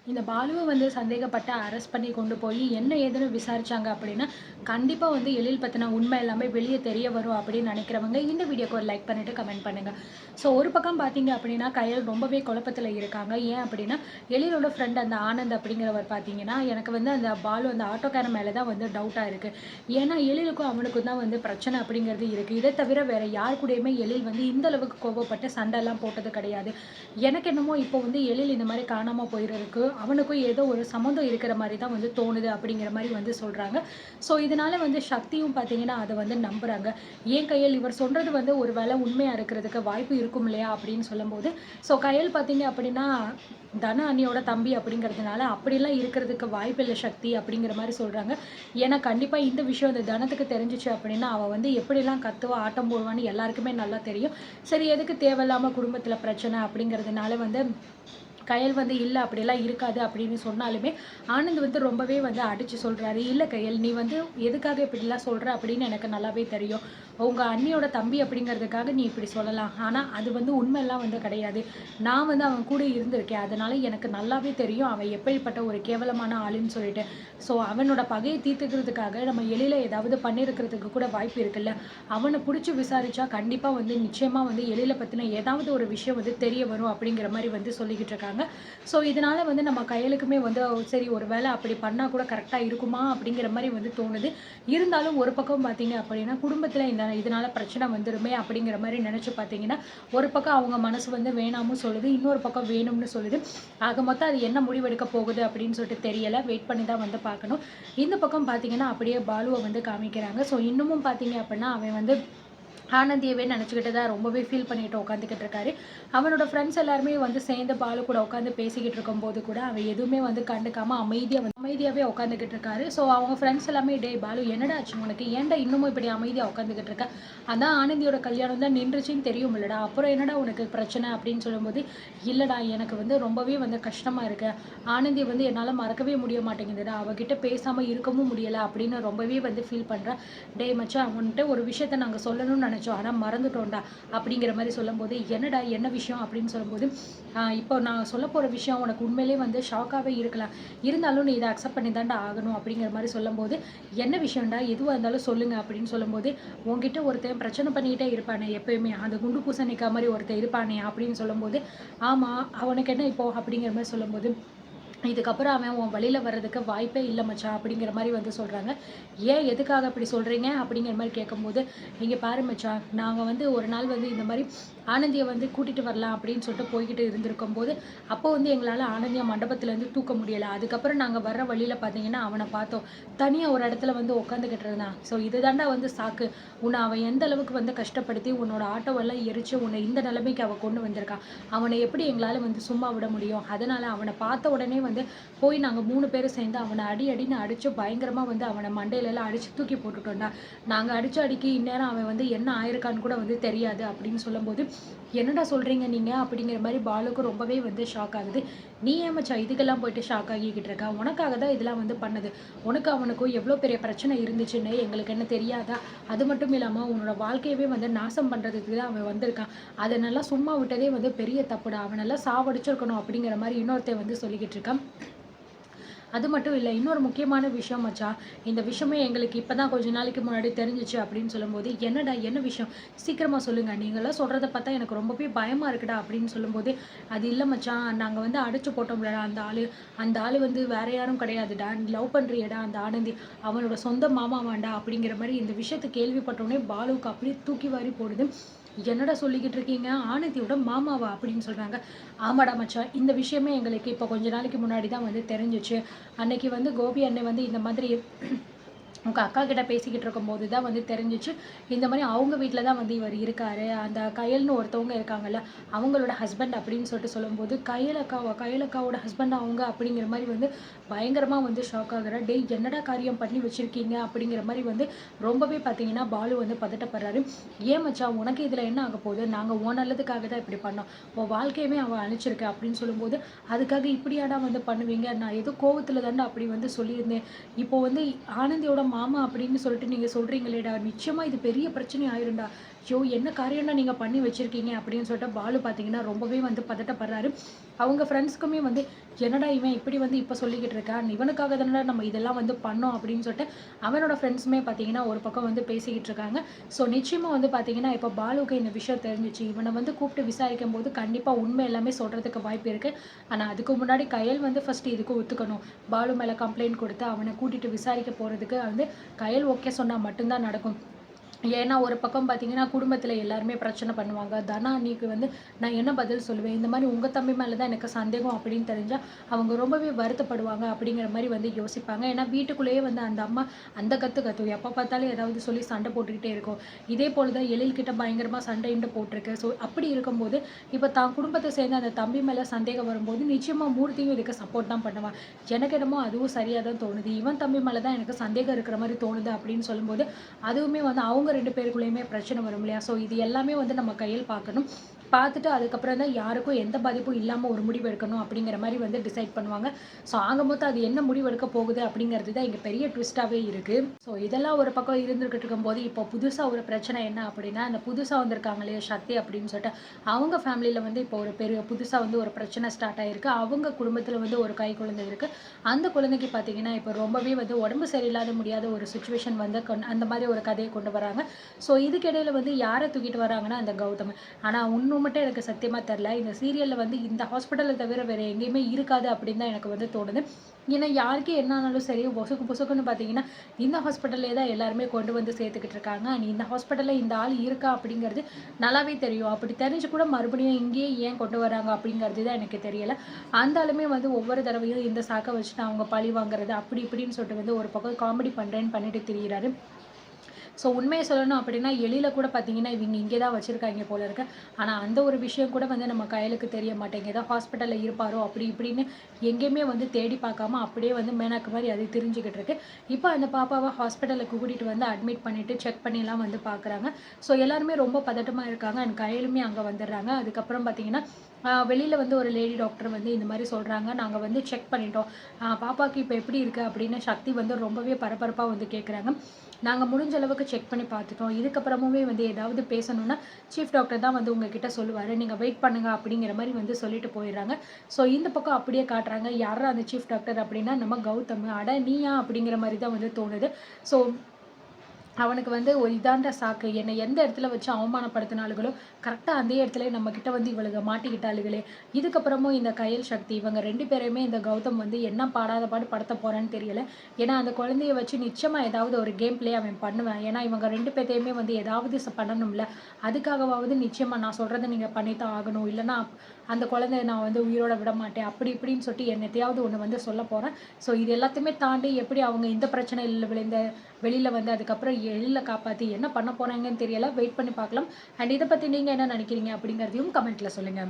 இந்த பாலுவை வந்து சந்தேகப்பட்டு அரெஸ்ட் பண்ணி கொண்டு போய் என்ன ஏதுன்னு விசாரிச்சாங்க அப்படின்னா, கண்டிப்பா வந்து எழில் பத்தின உண்மை எல்லாமே வெளிய தெரிய வரும் அப்படின்னு நினைக்கிறவங்க, இந்த வீடியோக்கு ஒரு லைக் பண்ணிட்டு கமெண்ட் பண்ணுங்க. ஸோ ஒரு பக்கம் பார்த்தீங்க அப்படின்னா, கயல் ரொம்பவே குழப்பத்துல இருக்காங்க. ஏன் அப்படின்னா, எழிலோட ஃப்ரெண்ட் அந்த ஆனந்த் அப்படிங்கிறவர் பார்த்தீங்கன்னா, எனக்கு வந்து அந்த பாலு அந்த ஆட்டோக்காரன் மேல தான் வந்து டவுட்டா இருக்கு. ஏன்னா எழிலுக்கும் அவனுக்கும் தான் வந்து பிரச்சனை அப்படிங்கிறது இருக்கு. இதை தவிர வேற யார் கூடயுமே எழில் வந்து இந்த அளவுக்கு கோவப்பட்டு சண்டைலாம் போட்டது கிடையாது. எனக்கு என்னமோ இப்போ வந்து எழில் இந்த மாதிரி காணாம போயிருக்கு, அவனுக்கும் ஏதோ ஒரு சம்மந்தம் இருக்கிற மாதிரி தான் வந்து தோணுது அப்படிங்கிற மாதிரி வந்து சொல்கிறாங்க. ஸோ இதனால வந்து சக்தியும் பார்த்தீங்கன்னா அதை வந்து நம்புகிறாங்க. ஏன் கயல் இவர் சொல்கிறது வந்து ஒரு வேளை உண்மையாக இருக்கிறதுக்கு வாய்ப்பு இருக்கும் இல்லையா அப்படின்னு சொல்லும்போது, ஸோ கயல் பார்த்தீங்க அப்படின்னா தன அண்ணியோட தம்பி அப்படிங்கிறதுனால அப்படிலாம் இருக்கிறதுக்கு வாய்ப்பு இல்லை சக்தி அப்படிங்கிற மாதிரி சொல்கிறாங்க. ஏன்னா கண்டிப்பாக இந்த விஷயம் இந்த தனத்துக்கு தெரிஞ்சிச்சு அப்படின்னா அவள் வந்து எப்படிலாம் கத்துவா ஆட்டம் போடுவான்னு எல்லாருக்குமே நல்லா தெரியும். சரி எதுக்கு தேவையில்லாமல் குடும்பத்தில் பிரச்சனை அப்படிங்கிறதுனால வந்து கயல் வந்து இல்லை அப்படியெல்லாம் இருக்காது அப்படின்னு சொன்னாலுமே ஆனந்த் வந்து ரொம்பவே வந்து அடித்து சொல்கிறாரு. இல்லை கயல், நீ வந்து எதுக்காக இப்படிலாம் சொல்கிற அப்படின்னு எனக்கு நல்லாவே தெரியும். உங்கள் அண்ணியோட தம்பி அப்படிங்கிறதுக்காக நீ இப்படி சொல்லலாம், ஆனால் அது வந்து உண்மையெல்லாம் வந்து கிடையாது. நான் வந்து அவன் கூட இருந்திருக்கேன், அதனால் எனக்கு நல்லாவே தெரியும் அவன் எப்படிப்பட்ட ஒரு கேவலமான ஆளுன்னு சொல்லிட்டு. ஸோ அவனோட பகையை தீர்த்துக்கிறதுக்காக நம்ம எளியில் ஏதாவது பண்ணியிருக்கிறதுக்கு கூட வாய்ப்பு இருக்குல்ல. அவனை பிடிச்சி விசாரித்தா கண்டிப்பாக வந்து நிச்சயமாக வந்து எழிலை பற்றின ஏதாவது ஒரு விஷயம் வந்து தெரிய வரும் அப்படிங்கிற மாதிரி வந்து சொல்லிக்கிட்டு இருக்காங்க. ஸோ இதனால் வந்து நம்ம கயலுக்குமே வந்து சரி ஒரு வேளை அப்படி பண்ணால் கூட கரெக்டாக இருக்குமா அப்படிங்கிற மாதிரி வந்து தோணுது. இருந்தாலும் ஒரு பக்கம் பார்த்தீங்க அப்படின்னா குடும்பத்தில் இந்த இதனால் பிரச்சனை வந்துருமே அப்படிங்கிற மாதிரி நினச்சி பார்த்தீங்கன்னா, ஒரு பக்கம் அவங்க மனசு வந்து வேணாமும் சொல்லுது, இன்னொரு பக்கம் வேணும்னு சொல்லுது. ஆக மொத்தம் அது என்ன முடிவெடுக்க போகுது அப்படின்னு சொல்லிட்டு தெரியலை. வெயிட் பண்ணி தான் வந்து பார்க்கணும். இந்த பக்கம் பார்த்தீங்கன்னா அப்படியே பாலுவை வந்து காமிக்கிறாங்க. ஸோ இன்னமும் பார்த்தீங்க அப்படின்னா அவன் வந்து ஆனந்தியவே நினச்சிக்கிட்டு தான் ரொம்பவே ஃபீல் பண்ணிட்டு உட்காந்துக்கிட்டு இருக்காரு. அவனோட ஃப்ரெண்ட்ஸ் எல்லாருமே வந்து சேர்ந்து பாலு கூட உட்காந்து பேசிக்கிட்டு இருக்கும்போது கூட அவன் எதுவுமே வந்து கண்டுக்காமல் அமைதியாகவே உட்காந்துக்கிட்டு இருக்காரு. ஸோ அவங்க ஃப்ரெண்ட்ஸ் எல்லாமே டே பாலு என்னடா ஆச்சு உனக்கு, ஏன்டா இன்னமும் இப்படி அமைதியாக உட்காந்துக்கிட்டு இருக்க, அதான் ஆனந்தியோட கல்யாணம் தான் நின்றுச்சின்னு தெரியும் இல்லடா, அப்புறம் என்னடா உனக்கு பிரச்சனை அப்படின்னு சொல்லும்போது, இல்லைடா எனக்கு வந்து ரொம்பவே வந்து கஷ்டமாக இருக்கு, ஆனந்தியை வந்து என்னால் மறக்கவே முடிய மாட்டேங்குதுடா, அவகிட்ட பேசாமல் இருக்கவும் முடியலை அப்படின்னு ரொம்பவே வந்து ஃபீல் பண்ணுறேன். டே மச்சான், அவன்கிட்ட ஒரு விஷயத்த நாங்கள் சொல்லணும்னு நினச்சோம் ஆனால் மறந்துட்டோம்டா அப்படிங்கிற மாதிரி சொல்லும்போது, என்னடா என்ன விஷயம் அப்படின்னு சொல்லும்போது, இப்போ நான் சொல்ல போகிற விஷயம் உனக்கு உண்மையிலே வந்து ஷாக்காகவே இருக்கலாம், இருந்தாலும் நீ இதை அக்செப்ட் பண்ணி தாண்டா ஆகணும் அப்படிங்கிற மாதிரி சொல்லும்போது, என்ன விஷயம்டா எதுவாக இருந்தாலும் சொல்லுங்க அப்படின்னு சொல்லும்போது, உங்ககிட்ட ஒருத்தன் பிரச்சனை பண்ணிக்கிட்டே இருப்பானே எப்பயுமே அந்த குண்டு பூசணிக்கா மாதிரி ஒருத்தன் இருப்பானே அப்படின்னு சொல்லும்போது, ஆமாம் அவனுக்கு என்ன இப்போ அப்படிங்கிற மாதிரி சொல்லும்போது, இதுக்கப்புறம் அவன் உன் வழியில் வர்றதுக்கு வாய்ப்பே இல்லை மச்சான் அப்படிங்கிற மாதிரி வந்து சொல்கிறாங்க. ஏன் எதுக்காக அப்படி சொல்கிறீங்க அப்படிங்கிற மாதிரி கேட்கும்போது, இங்கே பாரு மச்சான், நாங்கள் வந்து ஒரு நாள் வந்து இந்த மாதிரி ஆனந்தியை வந்து கூட்டிகிட்டு வரலாம் அப்படின்னு சொல்லிட்டு போய்கிட்டு இருந்திருக்கும் போது, அப்போ வந்து எங்களால் ஆனந்தியை மண்டபத்துலேருந்து தூக்க முடியலை. அதுக்கப்புறம் நாங்கள் வர்ற வழியில் பார்த்தீங்கன்னா அவனை பார்த்தோம், தனியாக ஒரு இடத்துல வந்து உட்காந்துக்கிட்டு இருந்தான். ஸோ இதுதாண்டா வந்து சாக்கு, உன்னை அவன் எந்த அளவுக்கு வந்து கஷ்டப்படுத்தி உன்னோட ஆட்டோவெல்லாம் எரித்து உன்னை இந்த நிலைமைக்கு அவன் கொண்டு வந்திருக்கான். அவனை எப்படி எங்களால் வந்து சும்மா விட முடியும்? அதனால் அவனை பார்த்த உடனே வந்து போய் நாங்கள் 3 பேரும் சேர்ந்து அவனை அடின்னு அடித்து பயங்கரமாக வந்து அவனை மண்டையிலலாம் அடித்து தூக்கி போட்டுட்டோம்டா. நாங்கள் அடித்த அடிக்கு இந்நேரம் அவன் வந்து என்ன ஆயிருக்கான்னு கூட வந்து தெரியாது அப்படின்னு சொல்லும்போது, என்னடா சொல்கிறீங்க நீங்கள் அப்படிங்கிற மாதிரி பாலுக்கு ரொம்பவே வந்து ஷாக் ஆகுது. நீ ஏன் மச்சான் இதுக்கெல்லாம் போயிட்டு ஷாக் ஆகிக்கிட்டு இருக்கா, உனக்காக தான் இதெல்லாம் வந்து பண்ணது, உனக்கு அவனுக்கும் எவ்வளோ பெரிய பிரச்சனை இருந்துச்சுன்னு எங்களுக்கு என்ன தெரியாதா, அது மட்டும் இல்லாமல் உன்னோட வாழ்க்கையவே வந்து நாசம் பண்ணுறதுக்கு தான் அவன் வந்திருக்கான், அதை நல்லா சும்மா விட்டதே வந்து பெரிய தப்புடா, அவனெல்லாம் சாவடிச்சிருக்கணும் அப்படிங்கிற மாதிரி இன்னொருத்தன் வந்து சொல்லிக்கிட்டு இருக்கான். அது மட்டும் இல்லை, இன்னொரு முக்கியமான விஷயம் மச்சான், இந்த விஷயமே எங்களுக்கு இப்போ தான் கொஞ்ச நாளைக்கு முன்னாடி தெரிஞ்சிச்சு அப்படின்னு சொல்லும்போது, என்னடா என்ன விஷயம் சீக்கிரமாக சொல்லுங்கள், நீங்களாம் சொல்கிறத பார்த்தா எனக்கு ரொம்பவே பயமாக இருக்குடா அப்படின்னு சொல்லும்போது, அது இல்லை மச்சான், நாங்கள் வந்து அடிச்சு போட்டோம்லடா அந்த ஆள் வந்து வேற யாரும் கிடையாதுடா, நீ லவ் பண்ணுறியடா அந்த ஆனந்தி, அவனோட சொந்த மாமாவாண்டா அப்படிங்கிற மாதிரி இந்த விஷயத்தை கேள்விப்பட்டோடனே பாலுவுக்கு அப்படியே தூக்கி வாரி போடுது. என்னடா சொல்லிக்கிட்டு இருக்கீங்க, ஆனந்தியோட மாமாவா அப்படின்னு சொல்கிறாங்க. ஆமாடா மச்சான், இந்த விஷயமே எங்களுக்கு இப்போ கொஞ்ச நாளைக்கு முன்னாடி தான் வந்து தெரிஞ்சிச்சு. அன்னைக்கு வந்து கோபி அண்ணன் வந்து இந்த மாதிரி உங்கள் அக்கா கிட்ட பேசிக்கிட்டு இருக்கும்போது தான் வந்து தெரிஞ்சிச்சு, இந்த மாதிரி அவங்க வீட்டில் தான் வந்து இவர் இருக்காரு, அந்த கயல்னு ஒருத்தவங்க இருக்காங்கல்ல அவங்களோட ஹஸ்பண்ட் அப்படின்னு சொல்லிட்டு சொல்லும்போது, கயலக்காவோட ஹஸ்பண்ட் அவங்க அப்படிங்கிற மாதிரி வந்து பயங்கரமாக வந்து ஷாக் ஆகுறா. டேய் என்னடா காரியம் பண்ணி வச்சுருக்கீங்க அப்படிங்கிற மாதிரி வந்து ரொம்பவே பார்த்தீங்கன்னா பாலு வந்து பதட்டப்படுறாரு. ஏன் மச்சான் உனக்கு இதில் என்ன ஆக போகுது, நாங்கள் உன் நல்லதுக்காக தான் இப்படி பண்ணோம், உன் வாழ்க்கையுமே அவன் அனுப்பிச்சிருக்க அப்படின்னு சொல்லும்போது, அதுக்காக இப்படியாடா வந்து பண்ணுவீங்க, நான் ஏதோ கோவத்தில் தாண்டா அப்படி வந்து சொல்லியிருந்தேன், இப்போ வந்து ஆனந்தியோட மாமா அப்படின்னு சொல்லிட்டு நீங்கள் சொல்கிறீங்களேடா, நிச்சயமாக இது பெரிய பிரச்சனை ஆயிரும்டா, ஐயோ! என்ன காரியம்டா நீங்க பண்ணி வச்சிருக்கீங்க அப்படின்னு சொல்லிட்டு பாலு பார்த்தீங்கன்னா, ரொம்பவே வந்து பதட்டப்படுறாரு. அவங்க ஃப்ரெண்ட்ஸ்க்குமே வந்து என்னடா இவன் இப்படி வந்து இப்ப சொல்லிக்கிட்டு இருக்கான். இவனுக்காக தானடா நம்ம இதெல்லாம் வந்து பண்ணோம் அப்படின்னு சொல்லிட்டு அவனோட ஃப்ரெண்ட்ஸுமே பார்த்தீங்கன்னா, ஒரு பக்கம் வந்து பேசிக்கிட்டு இருக்காங்க. ஸோ நிச்சயமா வந்து பார்த்தீங்கன்னா, இப்ப பாலுவுக்கு இந்த விஷயம் தெரிஞ்சுச்சு. இவன வந்து கூப்பிட்டு விசாரிக்கும்போது கண்டிப்பா உண்மை எல்லாமே சொல்றதுக்கு வாய்ப்பு இருக்கு. ஆனா அதுக்கு முன்னாடி கயல் வந்து ஃபர்ஸ்ட்டு இதுக்கு ஒத்துக்கணும். பாலு மேல கம்ப்ளைண்ட் குடுத்து அவன கூட்டிட்டு விசாரிக்க போறதுக்கு வந்து கயல் ஓகே சொன்னா மட்டும் தான் நடக்கும். ஏன்னா, ஒரு பக்கம் பார்த்தீங்கன்னா, குடும்பத்தில எல்லாருமே பிரச்சனை பண்ணுவாங்க. தனா அண்ணிக்கு வந்து நான் என்ன பதில் சொல்லுவேன்? இந்த மாரி உங்க தம்பி மேல தான் எனக்கு சந்தேகம் அப்படின்னு தெரிஞ்சா, அவங்க ரொம்பவே வருத்தப்படுவாங்க அப்படிங்கிற மாரி வந்து யோசிப்பாங்க. ஏன்னா, வீட்டுக்குள்ளேயே வந்து அந்த அம்மா அந்த கத்து கத்தும். எப்ப பார்த்தாலும் ஏதாவது சொல்லி சண்டை போட்டுக்கிட்டே இருக்கும். இதே போல தான் எழில் கிட்ட பயங்கரமா சண்டைன்ட்டு போட்டிருக்கு. ஸோ, அப்படி இருக்கும்போது, இப்ப தான் குடும்பத்த சேர்ந்த அந்த தம்பி மேல சந்தேகம் வரும்போது, நிச்சயமா மூர்த்தியும் இதுக்கு சப்போர்ட் தான் பண்ணுவான். எனக்கு என்னமோ அதுவும் சரியா தான் தோணுது. இவன் தம்பி மேல தான் எனக்கு சந்தேகம் இருக்கிற மாரி தோணுது அப்படின்னு சொல்லும்போது, அதுவுமே வந்து அவங்க 2 பேருக்குள்ளயுமே பிரச்சனை வரும் இல்லையா? ஸோ இது எல்லாமே வந்து நம்ம கையில் பார்க்கணும். பார்த்துட்டு அதுக்கப்புறம் தான் யாருக்கும் எந்த பாதிப்பும் இல்லாம ஒரு முடிவு எடுக்கணும் அப்படிங்கிற மாரி வந்து டிசைட் பண்ணுவாங்க. ஸோ ஆக மொத்தம் அது என்ன முடிவு எடுக்க போகுது அப்படிங்கிறது தான் இங்க பெரிய ட்விஸ்ட்டாவே இருக்கு. ஸோ இதெல்லாம் ஒரு பக்கம் இருந்துகிட்டு இருக்கும்போது, இப்போ புதுசா ஒரு பிரச்சனை என்ன அப்படின்னா, அந்த புதுசா வந்திருக்காங்க இல்லையா? சக்தி அப்படின்னு சொல்லிட்டு, அவங்க ஃபேமிலில வந்து இப்போ ஒரு பெரிய புதுசா வந்து ஒரு பிரச்சனை ஸ்டார்ட் ஆயிருக்கு. அவங்க குடும்பத்தில வந்து ஒரு கைக்குழந்தை இருக்கு. அந்த குழந்தைக்கு பார்த்தீங்கன்னா, இப்போ ரொம்பவே வந்து உடம்பு சரியில்லாத முடியாத ஒரு சிச்சுவேஷன் வந்து அந்த மாரி ஒரு கதைய கொண்டு வராங்க. ஸோ இதுக்கிடையில வந்து யார தூக்கிட்டு வராங்கன்னா, அந்த கௌதம. ஆனா உண்மை மட்டும் எனக்கு சத்தியமா தெரியல. இந்த சீரியல்ல வந்து இந்த ஹாஸ்பிட்டல தவிர வேற எங்கேயுமே இருக்காது அப்படின்னு தான் எனக்கு வந்து தோணுது. ஏன்னா யாருக்கு என்ன ஆனாலும் சரி, பொசுக்கு பொசுக்குன்னு பார்த்தீங்கன்னா, இந்த ஹாஸ்பிட்டல்லயே தான் எல்லாருமே கொண்டு வந்து சேர்த்துக்கிட்டு இருக்காங்க. இந்த ஹாஸ்பிட்டல்ல இந்த ஆள் இருக்கா அப்படிங்கிறது நல்லாவே தெரியும். அப்படி தெரிஞ்சு கூட மறுபடியும் இங்கேயே ஏன் கொண்டு வராங்க அப்படிங்கிறது தான் எனக்கு தெரியல. அந்த ஆளுமே வந்து ஒவ்வொரு தடவையும் இந்த சாக்க வச்சுட்டு அவங்க பழி வாங்குறது அப்படி இப்படின்னு சொல்லிட்டு வந்து ஒரு பக்கம் காமெடி பண்றேன்னு பண்ணிட்டு திரியிறாரு. ஸோ உண்மைய சொல்லணும் அப்படின்னா, எழில கூட பார்த்தீங்கன்னா, இவங்க இங்கே தான் வச்சிருக்காய்ங்க போல இருக்கு. ஆனா, அந்த ஒரு விஷயம் கூட வந்து நம்ம கயலுக்கு தெரிய மாட்டேங்குது. ஏதோ ஹாஸ்பிட்டல்ல இருப்பாரோ அப்படி இப்படின்னு எங்கேயுமே வந்து தேடி பார்க்காம, அப்படியே வந்து மேனாக்கு மாரி அது திரிஞ்சுகிட்டு இருக்கு. இப்போ அந்த பாப்பாவ ஹாஸ்பிட்டலுக்கு கூட்டிட்டு வந்து அட்மிட் பண்ணிட்டு, செக் பண்ணிலாம் வந்து பார்க்குறாங்க. ஸோ எல்லாருமே ரொம்ப பதட்டமா இருக்காங்க. அண்ட் கயலுமே அங்க வந்துடுறாங்க. அதுக்கப்புறம் பார்த்தீங்கன்னா, வெளியில வந்து ஒரு லேடி டாக்டர் வந்து இந்த மாரி சொல்றாங்க. நாங்க வந்து செக் பண்ணிட்டோம். பாப்பாக்கு இப்போ எப்படி இருக்கு அப்படின்னு சக்தி வந்து ரொம்பவே பரபரப்பா வந்து கேட்குறாங்க. நாங்க முடிஞ்ச அளவுக்கு செக் பண்ணி பார்த்துட்டோம். இதுக்கப்புறமுமே வந்து ஏதாவது பேசணும்னா, சீஃப் டாக்டர் தான் வந்து உங்ககிட்ட சொல்லுவாரு. நீங்க வெயிட் பண்ணுங்க அப்படிங்கிற மாரி வந்து சொல்லிட்டு போயிடுறாங்க. ஸோ இந்த பக்கம் அப்படியே காட்டுறாங்க. யார்ரா அந்த சீஃப் டாக்டர் அப்படின்னா, நம்ம கௌதம். அட நீயா? அப்படிங்கிற மாரி தான் வந்து தோணுது. ஸோ அவனுக்கு வந்து ஒரு இதான்டா சாக்கு. என்னை எந்த இடத்துல வச்சு அவமானப்படுத்தினாளுகளோ, கரெக்ட்டா அதே இடத்துல நம்மகிட்ட வந்து இவளுக மாட்டிக்கிட்டாளுகளே! இதுக்கப்புறமும் இந்த கயல், சக்தி இவங்க 2 பேரையுமே இந்த கௌதம் வந்து என்ன பாடாத பாடு படுத்த போறான்னு தெரியல. ஏன்னா, அந்த குழந்தைய வச்சு நிச்சயமா ஏதாவது ஒரு கேம் ப்ளே அவன் பண்ணுவான். ஏன்னா, இவங்க 2 பேத்தையுமே வந்து ஏதாவது பண்ணணும்ல. அதுக்காகவாவது நிச்சயமா நான் சொல்றத நீங்க பண்ணித்தான் ஆகணும். இல்லன்னா, அந்த குழந்தைய நான் வந்து உயிரோட விடமாட்டேன். அப்படி இப்படின்னு சொல்லிட்டு என்னத்தையாவது ஒண்ணு வந்து சொல்லப் போறேன். ஸோ இது எல்லாத்தையுமே தாண்டி எப்படி அவங்க இந்த பிரச்சனையில விழுந்த வெளியில வந்து அதுக்கப்புறம் எழில காப்பாத்தி என்ன பண்ண போறாங்கன்னு தெரியல. வெயிட் பண்ணி பார்க்கலாம். அண்ட் இத பத்தி நீங்க என்ன நினைக்கிறீங்க அப்படிங்கிறதையும் கமெண்ட்ல சொல்லுங்க.